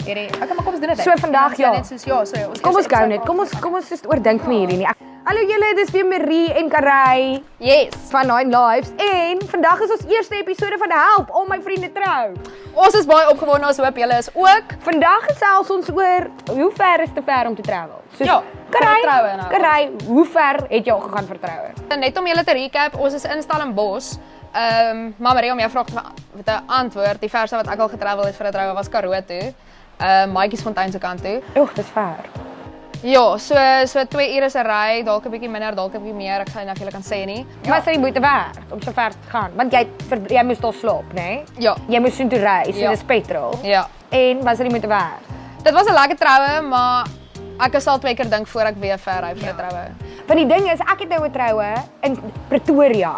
Okay, maar kom ons doen dit. So vandag, ja. Net soos, ja, so, Kom ons gou net, kom ons just oordink nie hierdie nie. Hallo julle, dis weer Marie en Karay Yes. van 9 Lives en vandag is ons eerste episode van Help om my vriende trou. Ons is baie opgewonde, ons hoop julle is ook. Vandag gesels ons oor hoe ver is te ver om te travel. Soos, Ja, vir troue nou. Karay, hoe ver het jy al gegaan vir troue? Net om julle te recap, ons is in Stellenbosch. Maar Marie, om jou vraag te antwoord, die verste wat ek al getravel het vir 'n troue was Karoo toe. Maatjiesfontein se kant toe. Oeg, dis ver. Ja, so 2 ure se ry, dalk 'n bietjie minder, dalk 'n bietjie meer, ek sal nie julle kan sê nie. Maar is dit moeite werd om so ver te gaan? Want jy moes daar slaap, né? Nee? Ja. Jy moes soontoe ry, so Ja. dis petrol. Ja. En was dit moeite werd? Dit was 'n lekker troue, maar ek sal 2 keer dink voor ek weer ver ry vir 'n troue. Want die ding is, ek het nou 'n troue in Pretoria.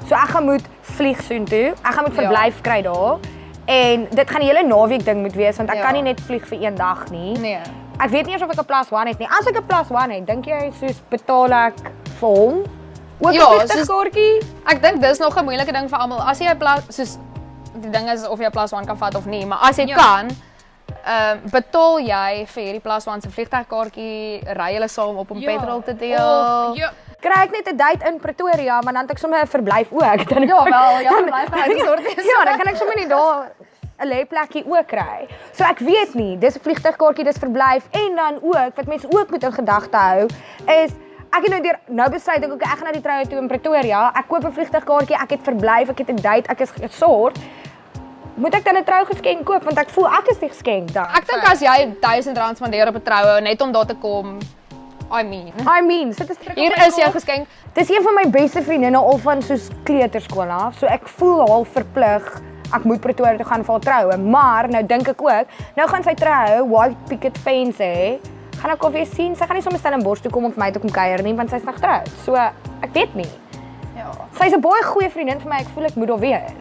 So ek gaan moet vlieg soontoe. Ek gaan moet verblyf kry daar. En dit gaan 'n hele naweek ding moet wees want ek Ja. kan nie net vlieg vir 1 dag nie. Nee. Ek weet nie eens of ek 'n +1 het nie. As ek 'n +1 het, dink jy soos betaal ek vir hom? Ook 'n Ja, vliegtuigkaartjie? Ek dink dis nog 'n moeilike ding vir almal. As jy 'n soos die ding is of jy 'n +1 kan vat of nie, maar as jy kan, betaal jy vir hierdie +1 se vliegtuigkaartjie, ry julle saam op om petrol te deel. Kry ek net 'n date in Pretoria, maar dan het ek sommer 'n verblyf ook. Dan Ja, wel, ja, verblyf kan uitgesort is. Ja, dan kan ek sommer net daar 'n lêplekkie ook kry. So ek weet nie, dis 'n vliegtuigkaartjie, dis verblyf en dan ook wat mense ook moet in gedagte hou is ek het nou besluit ek gaan na die troue toe in Pretoria. Ek koop 'n vliegtuigkaartjie, ek het verblyf, ek het 'n date, ek is gesort. Moet ek dan 'n trougeskenk koop want ek voel ek is die geskenk dan. Ek dink as jy R1000 spandeer op 'n troue net om daar te kom, I mean, sit is hier is jou geskenk. Dis een van my beste vriendinne al van soos kleuterskool af. So ek voel half verplig. Ek moet Pretoria toe gaan vir haar troue, maar nou dink ek ook, nou gaan sy trou, white picket fence hê. Gaan ek alweer sien, sy gaan nie sommer Stellenbosch toe kom om vir my te kom kuier nie, want sy's nog getroud. So ek weet nie. Ja. Sy's 'n baie goeie vriendin vir my. Ek voel ek moet daar wees.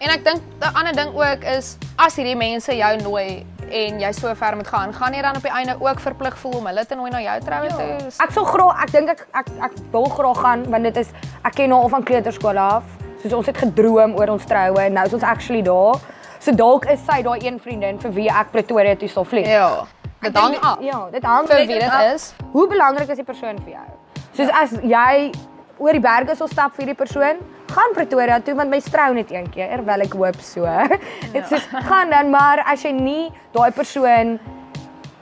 En ek dink 'n ander ding ook is as hierdie mense jou nooi en jy so ver moet gaan jy dan op die einde ook verplig voel om hulle te nooi na jou troue toe. Ek sal graag, ek dink ek wil graag gaan want dit is ek ken haar al van kleuterskool af. Soos ons het gedroom oor ons troue en nou is ons actually daar. So dalk is sy daai een vriendin vir wie ek Pretoria toe sal vlieg. Ja. Dit hang af. Ja, dit hang Vir net wie dit af. is. Hoe belangrik is die persoon vir jou? Soos as jy oor die berge sal stap vir die persoon, gaan Pretoria toe want my trou net een keer, wel ek hoop so. Dit soos gaan dan, maar as jy nie daai persoon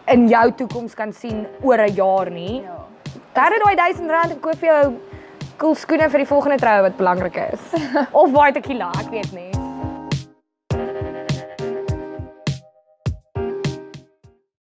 in jou toekoms kan sien oor 'n jaar nie. Daar het daai R1000 en koop vir jou cool skoene vir die volgende troue wat belangrik is. Of baie tequila, ek weet nie.